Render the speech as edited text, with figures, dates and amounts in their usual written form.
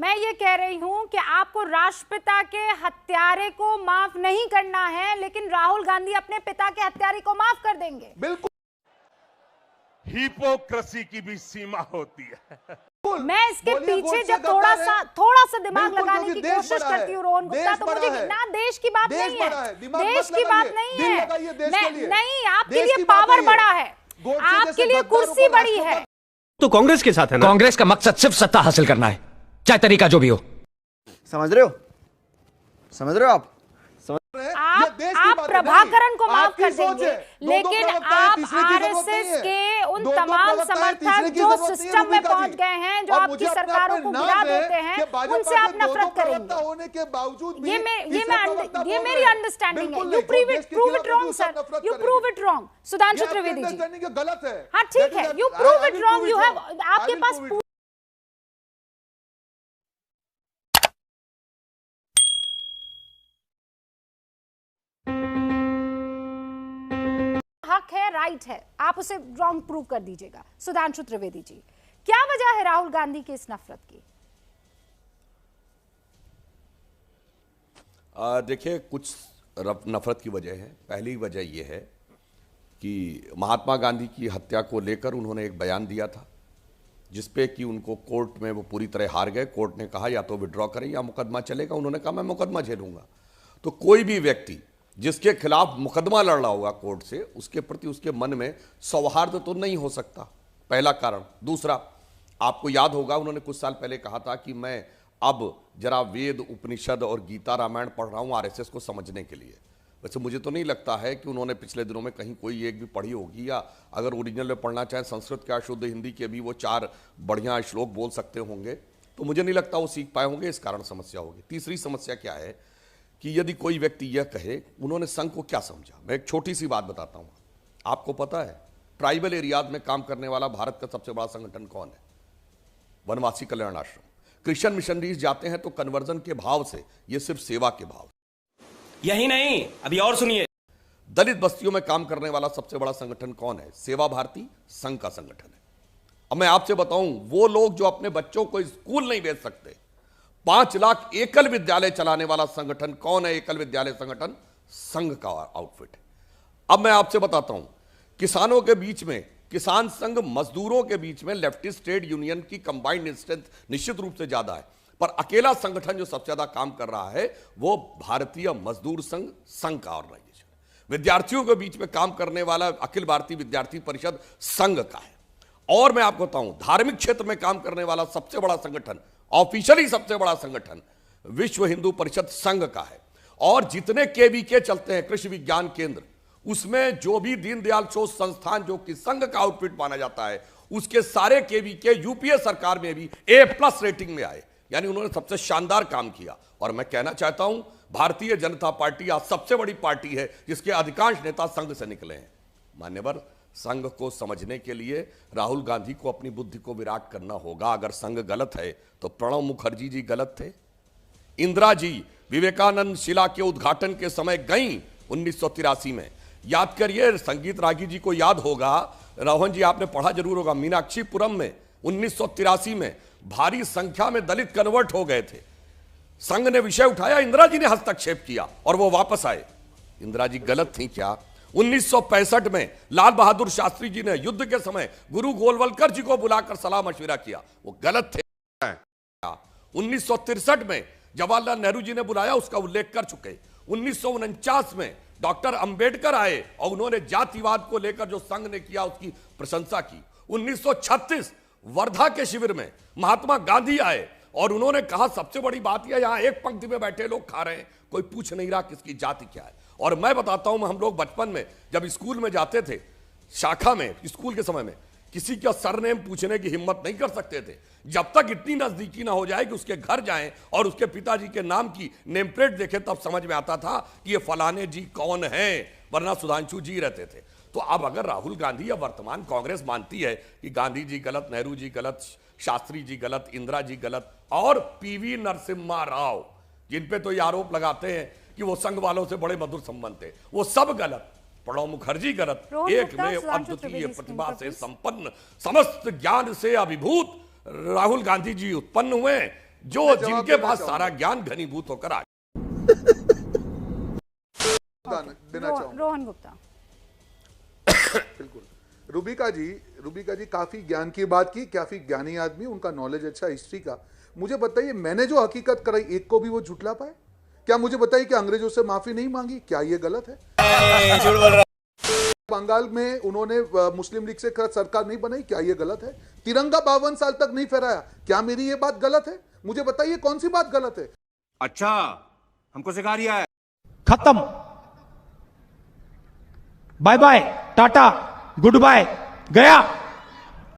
मैं ये कह रही हूं कि आपको राष्ट्रपिता के हत्यारे को माफ नहीं करना है, लेकिन राहुल गांधी अपने पिता के हत्यारे को माफ कर देंगे। बिल्कुल, हिपोक्रेसी की भी सीमा होती है। मैं इसके पीछे जब थोड़ा सा दिमाग लगाने की कोशिश करती हूँ रोहन गुप्ता, तो मुझे ना देश की बात नहीं है, देश की बात नहीं है, नहीं, आपके लिए पावर बड़ा है, आपके लिए कुर्सी बड़ी है। तो कांग्रेस के साथ है ना? कांग्रेस का मकसद सिर्फ सत्ता हासिल करना है, चाहे तरीका जो भी हो। समझ रहे हो आप आप प्रभाकरण को माफ कर देंगे, लेकिन आप आरएसएस के उन तमाम समर्थक जो सिस्टम में पहुंच गए हैं, जो आपकी सरकारों को गिरा देते हैं, उनसे आप नफरत करेंगे। ये मेरी अंडरस्टैंडिंग है। You prove it wrong sir, you prove it wrong Sudhanshu Trivedi ji. गलत है। हाँ ठीक है, you prove it wrong. You have, आपके पास हक है, राइट है, आप उसे रॉन्ग प्रूव कर दीजिएगा। सुधांशु त्रिवेदी जी, क्या वजह है राहुल गांधी की इस नफरत की? देखिए, कुछ नफरत की वजह है। पहली वजह यह है कि महात्मा गांधी की हत्या को लेकर उन्होंने एक बयान दिया था, जिसपे कि उनको कोर्ट में वो पूरी तरह हार गए। कोर्ट ने कहा या तो विड्रॉ करें या मुकदमा चलेगा। उन्होंने कहा मैं मुकदमा झेलूंगा। तो कोई भी व्यक्ति जिसके खिलाफ मुकदमा लड़ रहा होगा कोर्ट से, उसके प्रति उसके मन में सौहार्द तो नहीं हो सकता, पहला कारण। दूसरा, आपको याद होगा उन्होंने कुछ साल पहले कहा था कि मैं अब जरा वेद, उपनिषद और गीता रामायण पढ़ रहा हूं आरएसएस को समझने के लिए। वैसे मुझे तो नहीं लगता है कि उन्होंने पिछले दिनों में कहीं कोई एक भी पढ़ी होगी, या अगर ओरिजिनल में पढ़ना चाहें संस्कृत क्या शुद्ध हिंदी के भी वो 4 बढ़िया श्लोक बोल सकते होंगे, तो मुझे नहीं लगता वो सीख पाए होंगे। इस कारण समस्या होगी। तीसरी समस्या क्या है कि यदि कोई व्यक्ति यह कहे, उन्होंने संघ को क्या समझा। मैं एक छोटी सी बात बताता हूं। आपको पता है ट्राइबल एरियाज में काम करने वाला भारत का सबसे बड़ा संगठन कौन है? वनवासी कल्याण आश्रम। क्रिश्चियन मिशनरीज जाते हैं तो कन्वर्जन के भाव से, ये सिर्फ सेवा के भाव। यही नहीं, अभी और सुनिए। दलित बस्तियों में काम करने वाला सबसे बड़ा संगठन कौन है? सेवा भारती संघ का संगठन है। अब मैं आपसे बताऊं, वो लोग जो अपने बच्चों को स्कूल नहीं भेज सकते, 5 लाख एकल विद्यालय चलाने वाला संगठन कौन है? एकल विद्यालय संगठन संघ का आउटफिट है। अब मैं आपसे बताता हूं, किसानों के बीच में किसान संघ, मजदूरों के बीच में लेफ्टिस्ट ट्रेड यूनियन की कंबाइंड स्ट्रेंथ निश्चित रूप से ज्यादा है, पर अकेला संगठन जो सबसे ज्यादा काम कर रहा है वो भारतीय मजदूर संघ का ऑर्गेनाइजेशन। विद्यार्थियों के बीच में काम करने वाला अखिल भारतीय विद्यार्थी परिषद संघ का है। और मैं आपको बताऊं, धार्मिक क्षेत्र में काम करने वाला सबसे बड़ा संगठन, ऑफिशियली सबसे बड़ा संगठन विश्व हिंदू परिषद संघ का है। और जितने केवीके चलते हैं, कृषि विज्ञान केंद्र, उसमें जो भी दीनदयाल शोध संस्थान जो कि संघ का आउटफिट माना जाता है, उसके सारे केवीके यूपीए सरकार में भी A+ रेटिंग में आए। यानी उन्होंने सबसे शानदार काम किया। और मैं कहना चाहता हूं, भारतीय जनता पार्टी आज सबसे बड़ी पार्टी है जिसके अधिकांश नेता संघ से निकले हैं। मान्यवर, संघ को समझने के लिए राहुल गांधी को अपनी बुद्धि को विराट करना होगा। अगर संघ गलत है तो प्रणब मुखर्जी जी गलत थे। इंदिरा जी विवेकानंद शिला के उद्घाटन के समय गई 1983 में। याद करिए, संगीत रागी जी को याद होगा, रोहन जी आपने पढ़ा जरूर होगा, मीनाक्षीपुरम में 1983 में भारी संख्या में दलित कन्वर्ट हो गए थे। संघ ने विषय उठाया, इंदिरा जी ने हस्तक्षेप किया और वो वापस आए। इंदिरा जी गलत थी क्या? 1965 में लाल बहादुर शास्त्री जी ने युद्ध के समय गुरु गोलवलकर जी को बुलाकर सलाह मशविरा किया, वो गलत थे। 1963 में जवाहरलाल नेहरू जी ने बुलाया, उसका उल्लेख कर चुके। 1949 में डॉक्टर अंबेडकर आए और उन्होंने जातिवाद को लेकर जो संघ ने किया उसकी प्रशंसा की। 1936 वर्धा के शिविर में महात्मा गांधी आए और उन्होंने कहा सबसे बड़ी बात यह, यहां एक पंक्ति में बैठे लोग खा रहे हैं, कोई पूछ नहीं रहा किसकी जाति क्या है। और मैं बताता हूं, हम लोग बचपन में जब स्कूल में जाते थे, शाखा में, स्कूल के समय में किसी का सरनेम पूछने की हिम्मत नहीं कर सकते थे जब तक इतनी नजदीकी ना हो जाए कि उसके घर जाएं और उसके पिताजी के नाम की नेम प्लेट देखें, तब समझ में आता था कि ये फलाने जी कौन हैं, वरना सुधांशु जी रहते थे। तो अब अगर राहुल गांधी या वर्तमान कांग्रेस मानती है कि गांधी जी गलत, नेहरू जी गलत, शास्त्री जी गलत, इंदिरा जी गलत, और पीवी नरसिम्हा राव जिन पे तो ये आरोप लगाते हैं कि वो संघ वालों से बड़े मधुर संबंध थे, वो सब गलत। प्रणब मुखर्जी गलत, एक में अद्वितीय प्रतिभा से संपन्न, समस्त ज्ञान से अभिभूत राहुल गांधी जी उत्पन्न हुए। जो जिनके पास सारा ज्ञान घनीभूत होकर आ देना चाहूंगा। रोहन गुप्ता। बिल्कुल। रूबिका जी काफी ज्ञान की बात की, काफी ज्ञानी आदमी, उनका नॉलेज अच्छा हिस्ट्री का। मुझे बताइए, मैंने जो हकीकत कराई एक को भी वो झुठला पाए? क्या मुझे बताइए कि अंग्रेजों से माफी नहीं मांगी? क्या ये गलत है? बंगाल में उन्होंने मुस्लिम लीग से सरकार नहीं बनाई, क्या ये गलत है? तिरंगा 52 साल तक नहीं फहराया, क्या मेरी ये बात गलत है? मुझे बताइए कौन सी बात गलत है? अच्छा, हमको सिखा रिया है। खत्म, bye bye, tata, good bye, गया।